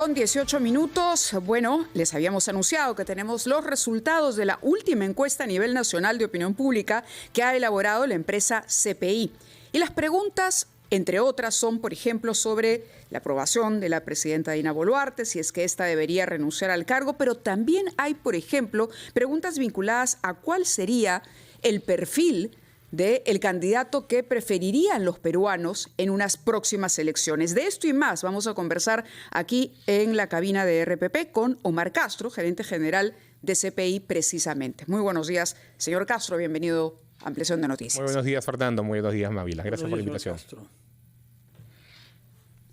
Con 18 minutos, bueno, les habíamos anunciado que tenemos los resultados de la última encuesta a nivel nacional de opinión pública que ha elaborado la empresa CPI. Y las preguntas, entre otras, son, por ejemplo, sobre la aprobación de la presidenta Dina Boluarte, si es que ésta debería renunciar al cargo, pero también hay, por ejemplo, preguntas vinculadas a cuál sería el perfil del candidato que preferirían los peruanos en unas próximas elecciones. De esto y más vamos a conversar aquí en la cabina de RPP con Omar Castro, gerente general de CPI precisamente. Muy buenos días, señor Castro, bienvenido a Ampliación de Noticias. Muy buenos días, Fernando, muy buenos días, Mávila. Gracias por la invitación. Castro.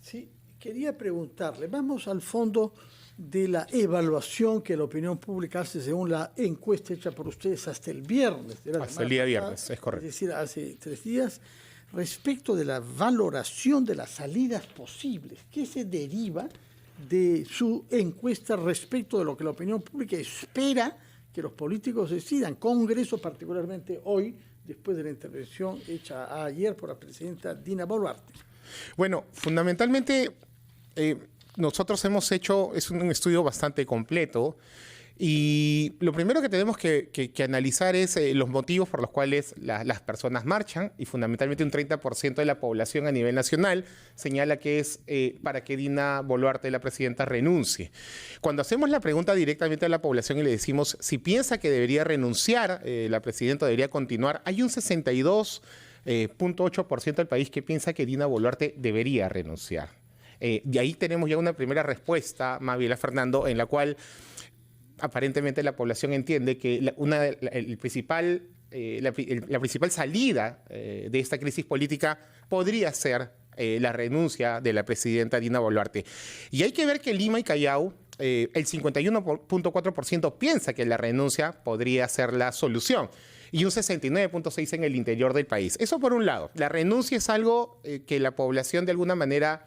Sí, quería preguntarle, vamos al fondo de la evaluación que la opinión pública hace según la encuesta hecha por ustedes hasta el viernes. Hasta el día viernes, es correcto. Es decir, hace 3 días, respecto de la valoración de las salidas posibles. ¿Qué se deriva de su encuesta respecto de lo que la opinión pública espera que los políticos decidan? Congreso, particularmente hoy, después de la intervención hecha ayer por la presidenta Dina Boluarte. Bueno, fundamentalmente nosotros hemos hecho, es un estudio bastante completo y lo primero que tenemos que analizar es los motivos por los cuales las personas marchan y fundamentalmente un 30% de la población a nivel nacional señala que es para que Dina Boluarte, la presidenta, renuncie. Cuando hacemos la pregunta directamente a la población y le decimos si piensa que debería renunciar, la presidenta debería continuar, hay un 62.8% del país que piensa que Dina Boluarte debería renunciar. Y ahí tenemos ya una primera respuesta, Mávila, Fernando, en la cual aparentemente la población entiende que la principal salida de esta crisis política podría ser la renuncia de la presidenta Dina Boluarte. Y hay que ver que Lima y Callao, el 51.4% piensa que la renuncia podría ser la solución y un 69.6% en el interior del país. Eso por un lado. La renuncia es algo que la población de alguna manera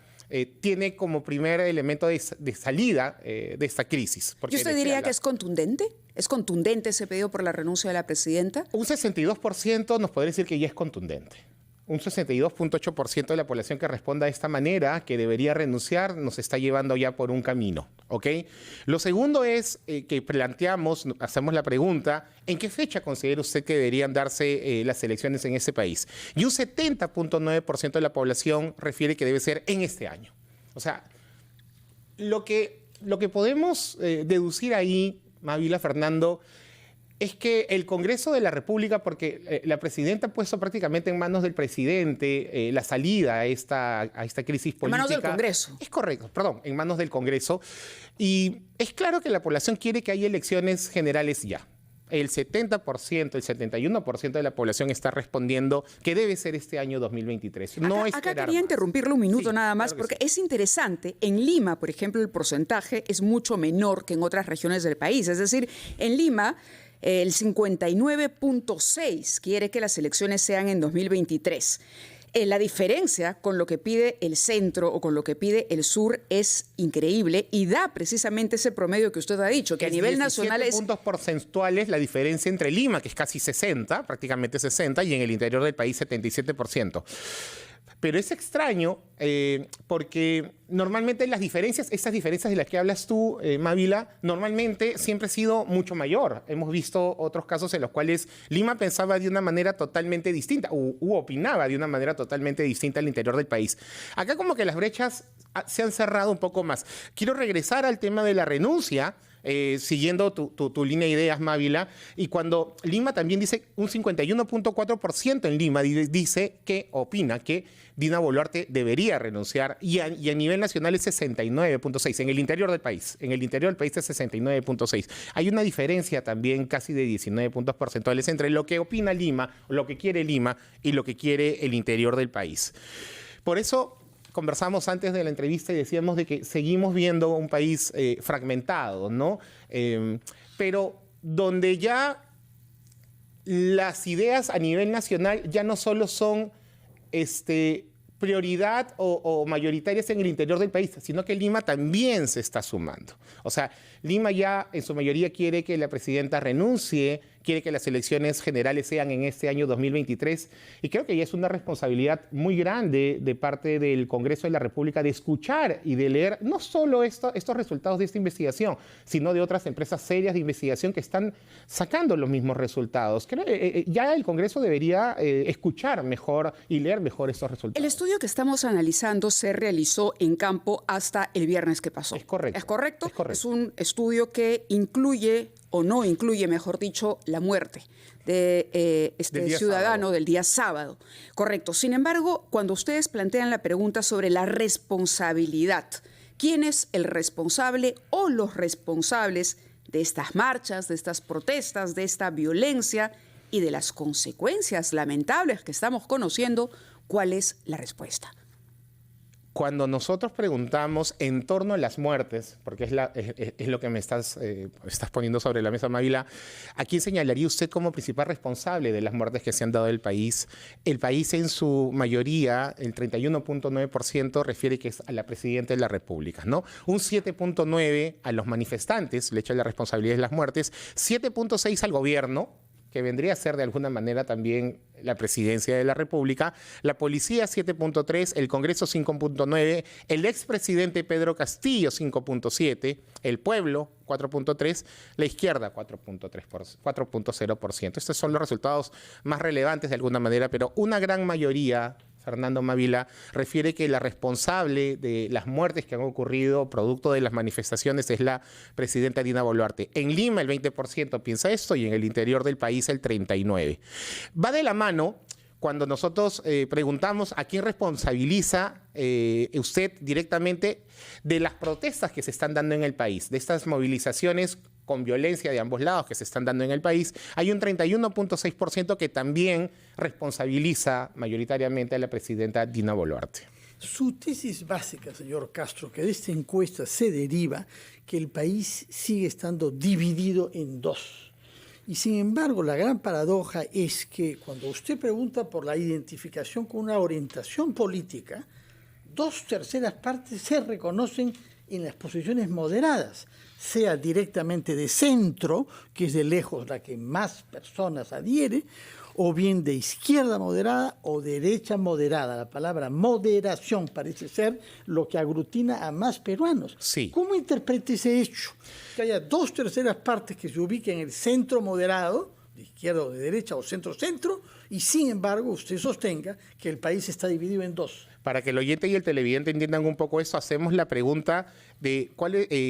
tiene como primer elemento de salida de esta crisis. ¿Y usted diría que es contundente? ¿Es contundente ese pedido por la renuncia de la presidenta? Un 62% nos podría decir que ya es contundente. Un 62.8% de la población que responda de esta manera, que debería renunciar, nos está llevando ya por un camino, ¿ok? Lo segundo es que hacemos la pregunta, ¿en qué fecha considera usted que deberían darse las elecciones en ese país? Y un 70.9% de la población refiere que debe ser en este año. O sea, lo que podemos deducir ahí, Mávila, Fernando, es que el Congreso de la República, porque la presidenta ha puesto prácticamente en manos del presidente la salida a esta crisis política. En manos del Congreso. Es correcto, perdón, en manos del Congreso. Y es claro que la población quiere que haya elecciones generales ya. El 70%, el 71% de la población está respondiendo que debe ser este año 2023. Acá quería interrumpirle un minuto nada más, claro porque es interesante. En Lima, por ejemplo, el porcentaje es mucho menor que en otras regiones del país. Es decir, en Lima, el 59.6% quiere que las elecciones sean en 2023. La diferencia con lo que pide el centro o con lo que pide el sur es increíble y da precisamente ese promedio que usted ha dicho, que a nivel nacional es... puntos porcentuales la diferencia entre Lima, que es casi 60, prácticamente 60, y en el interior del país 77%. Pero es extraño porque normalmente esas diferencias de las que hablas tú, Mávila, normalmente siempre ha sido mucho mayor. Hemos visto otros casos en los cuales Lima pensaba de una manera totalmente distinta u opinaba de una manera totalmente distinta al interior del país. Acá como que las brechas se han cerrado un poco más. Quiero regresar al tema de la renuncia, siguiendo tu línea de ideas, Mávila, y cuando Lima también dice, un 51.4% en Lima opina que Dina Boluarte debería renunciar, y a nivel nacional es 69.6%, en el interior del país. En el interior del país es 69.6%. Hay una diferencia también casi de 19 puntos porcentuales entre lo que opina Lima, lo que quiere Lima y lo que quiere el interior del país. Por eso conversamos antes de la entrevista y decíamos de que seguimos viendo un país fragmentado, ¿no? Pero donde ya las ideas a nivel nacional ya no solo son prioridad o mayoritarias en el interior del país, sino que Lima también se está sumando. O sea, Lima ya en su mayoría quiere que la presidenta renuncie, quiere que las elecciones generales sean en este año 2023. Y creo que ya es una responsabilidad muy grande de parte del Congreso de la República de escuchar y de leer no solo estos resultados de esta investigación, sino de otras empresas serias de investigación que están sacando los mismos resultados. Creo que ya el Congreso debería escuchar mejor y leer mejor estos resultados. El estudio que estamos analizando se realizó en campo hasta el viernes que pasó. Es correcto. ¿Es correcto? Es correcto. Es un estudio que incluye, o no incluye, mejor dicho, la muerte de este ciudadano del día sábado. Correcto. Sin embargo, cuando ustedes plantean la pregunta sobre la responsabilidad, ¿quién es el responsable o los responsables de estas marchas, de estas protestas, de esta violencia y de las consecuencias lamentables que estamos conociendo? ¿Cuál es la respuesta? Cuando nosotros preguntamos en torno a las muertes, porque es lo que me estás poniendo sobre la mesa, Mávila, ¿a quién señalaría usted como principal responsable de las muertes que se han dado en el país? El país en su mayoría, el 31.9%, refiere que es a la Presidenta de la República, ¿no? Un 7.9% a los manifestantes, le echa la responsabilidad de las muertes, 7.6% al gobierno, que vendría a ser de alguna manera también la Presidencia de la República, la Policía 7.3%, el Congreso 5.9%, el expresidente Pedro Castillo 5.7%, el pueblo 4.3%, la izquierda 4.0%. Estos son los resultados más relevantes de alguna manera, pero una gran mayoría, Fernando Mávila, refiere que la responsable de las muertes que han ocurrido producto de las manifestaciones es la presidenta Dina Boluarte. En Lima el 20% piensa esto y en el interior del país el 39%. Va de la mano cuando nosotros preguntamos a quién responsabiliza usted directamente de las protestas que se están dando en el país, de estas movilizaciones con violencia de ambos lados que se están dando en el país. Hay un 31.6% que también responsabiliza mayoritariamente a la presidenta Dina Boluarte. Su tesis básica, señor Castro, que de esta encuesta se deriva que el país sigue estando dividido en dos. Y sin embargo, la gran paradoja es que cuando usted pregunta por la identificación con una orientación política, 2/3 partes se reconocen en las posiciones moderadas, sea directamente de centro, que es de lejos la que más personas adhiere, o bien de izquierda moderada o derecha moderada. La palabra moderación parece ser lo que aglutina a más peruanos. Sí. ¿Cómo interpreta ese hecho? Que haya 2/3 partes que se ubiquen en el centro moderado, de izquierda o de derecha o centro-centro, y sin embargo usted sostenga que el país está dividido en dos. Para que el oyente y el televidente entiendan un poco eso, hacemos la pregunta de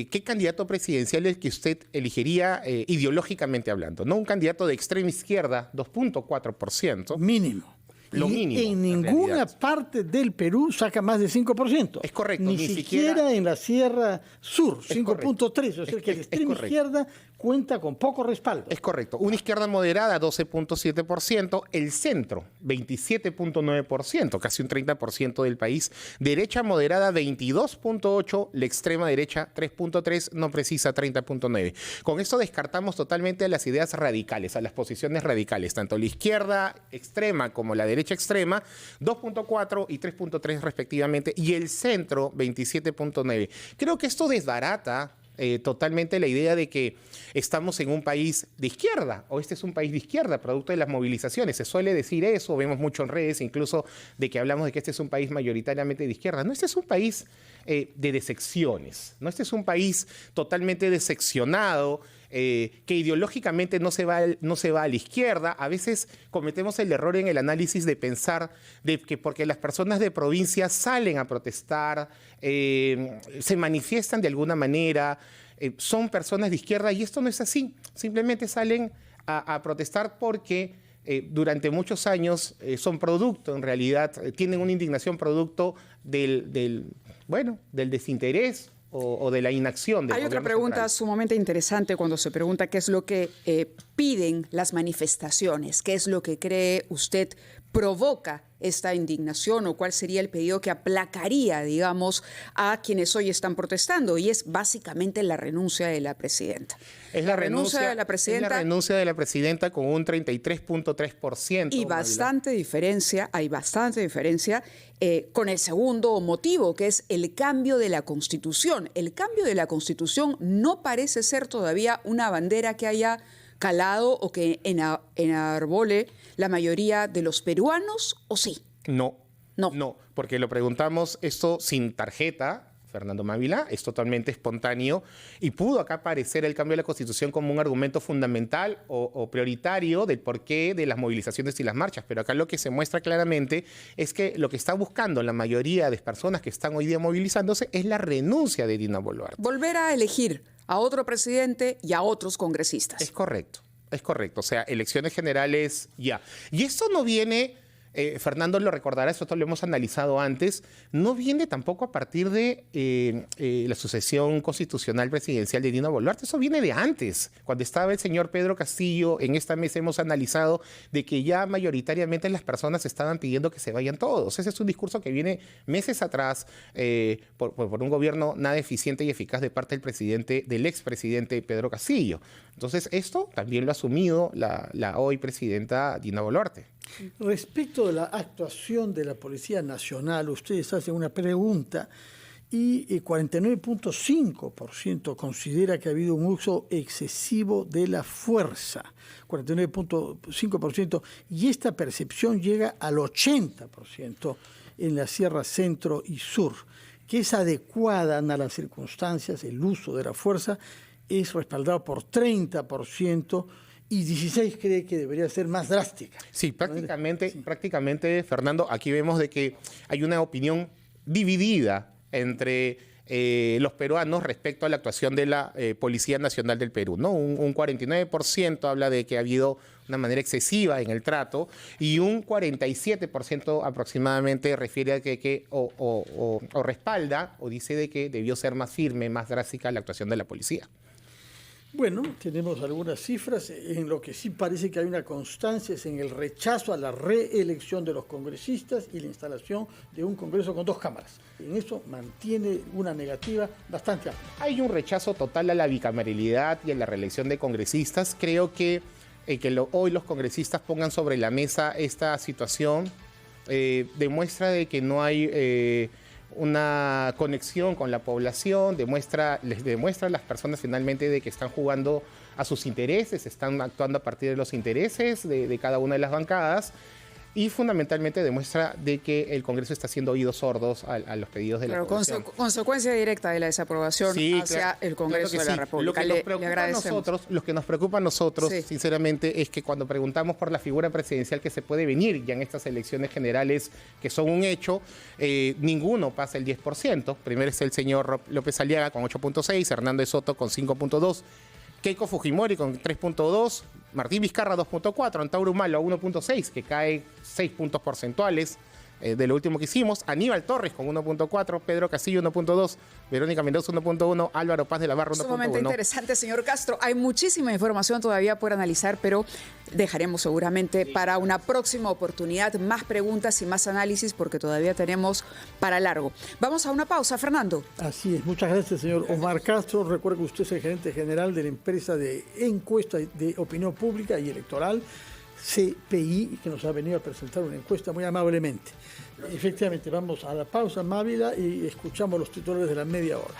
qué candidato presidencial es el que usted elegiría ideológicamente hablando, ¿no? Un candidato de extrema izquierda, 2.4%. Mínimo. Lo mínimo. En ninguna parte del Perú saca más de 5%. Es correcto. Ni siquiera en la Sierra Sur, 5.3%. O sea que la extrema izquierda cuenta con poco respaldo. Es correcto. Una izquierda moderada, 12.7%. El centro, 27.9%, casi un 30% del país. Derecha moderada, 22.8%. La extrema derecha, 3.3%. No precisa, 30.9%. Con esto descartamos totalmente a las ideas radicales, a las posiciones radicales. Tanto la izquierda extrema como la derecha extrema, 2.4% y 3.3% respectivamente. Y el centro, 27.9%. Creo que esto desbarata totalmente la idea de que estamos en un país de izquierda, o este es un país de izquierda, producto de las movilizaciones. Se suele decir eso, vemos mucho en redes, incluso de que hablamos de que este es un país mayoritariamente de izquierda. No, este es un país de decepciones, ¿no? Este es un país totalmente decepcionado, que ideológicamente no se va a la izquierda. A veces cometemos el error en el análisis de pensar de que porque las personas de provincia salen a protestar, se manifiestan de alguna manera, son personas de izquierda, y esto no es así. Simplemente salen a protestar porque durante muchos años son producto, en realidad, tienen una indignación producto del desinterés o de la inacción del Hay otra gobierno pregunta central. sumamente interesante cuando se pregunta qué es lo que piden las manifestaciones, qué es lo que cree usted provoca esta indignación o cuál sería el pedido que aplacaría, digamos, a quienes hoy están protestando, y es básicamente la renuncia de la presidenta. Es la renuncia de la presidenta. Es la renuncia de la presidenta con un 33.3%. Y hay bastante diferencia con el segundo motivo, que es el cambio de la Constitución. El cambio de la Constitución no parece ser todavía una bandera que haya calado o que enarbole la mayoría de los peruanos, ¿o sí? No. No. No, porque lo preguntamos esto sin tarjeta, Fernando Mávila, es totalmente espontáneo y pudo acá aparecer el cambio de la Constitución como un argumento fundamental o prioritario del porqué de las movilizaciones y las marchas. Pero acá lo que se muestra claramente es que lo que está buscando la mayoría de personas que están hoy día movilizándose es la renuncia de Dina Boluarte. Volver a elegir a otro presidente y a otros congresistas. Es correcto. O sea, elecciones generales ya. Y esto no viene... Fernando lo recordará, esto lo hemos analizado antes, no viene tampoco a partir de la sucesión constitucional presidencial de Dina Boluarte, eso viene de antes. Cuando estaba el señor Pedro Castillo, en esta mesa hemos analizado de que ya mayoritariamente las personas estaban pidiendo que se vayan todos. Ese es un discurso que viene meses atrás por un gobierno nada eficiente y eficaz de parte del expresidente Pedro Castillo. Entonces, esto también lo ha asumido la hoy presidenta Dina Boluarte. Respecto de la actuación de la Policía Nacional, ustedes hacen una pregunta y 49.5% considera que ha habido un uso excesivo de la fuerza, 49.5%, y esta percepción llega al 80% en la Sierra Centro y Sur, que es adecuada a las circunstancias, el uso de la fuerza es respaldado por 30%, y 16 cree que debería ser más drástica. Sí, prácticamente, Fernando, aquí vemos de que hay una opinión dividida entre los peruanos respecto a la actuación de la Policía Nacional del Perú, ¿no? Un 49% habla de que ha habido una manera excesiva en el trato y un 47% aproximadamente refiere a que respalda o dice de que debió ser más firme, más drástica la actuación de la policía. Bueno, tenemos algunas cifras. En lo que sí parece que hay una constancia es en el rechazo a la reelección de los congresistas y la instalación de un Congreso con 2 cámaras. En eso mantiene una negativa bastante amplia. Hay un rechazo total a la bicameralidad y a la reelección de congresistas. Creo que hoy los congresistas pongan sobre la mesa esta situación demuestra de que no hay... una conexión con la población, les demuestra a las personas finalmente de que están jugando a sus intereses, están actuando a partir de los intereses de cada una de las bancadas y fundamentalmente demuestra de que el Congreso está haciendo oídos sordos a los pedidos de la población. Consecuencia directa de la desaprobación hacia el Congreso de la República. Lo que nos preocupa a nosotros, sinceramente, es que cuando preguntamos por la figura presidencial que se puede venir ya en estas elecciones generales, que son un hecho, ninguno pasa el 10%. Primero es el señor López Aliaga con 8.6, Hernández Soto con 5.2, Keiko Fujimori con 3.2, Martín Vizcarra 2.4, Antauro Humala 1.6, que cae 6 puntos porcentuales de lo último que hicimos, Aníbal Torres con 1.4, Pedro Castillo 1.2, Verónica Mendoza 1.1, Álvaro Paz de la Barra 1.1. Sumamente interesante, señor Castro. Hay muchísima información todavía por analizar, pero dejaremos seguramente para una próxima oportunidad más preguntas y más análisis porque todavía tenemos para largo. Vamos a una pausa, Fernando. Así es. Muchas gracias, señor Omar Castro. Recuerda que usted es el gerente general de la empresa de encuesta de opinión pública y electoral CPI, que nos ha venido a presentar una encuesta muy amablemente. Efectivamente, vamos a la pausa, Mávila, y escuchamos los titulares de la media hora.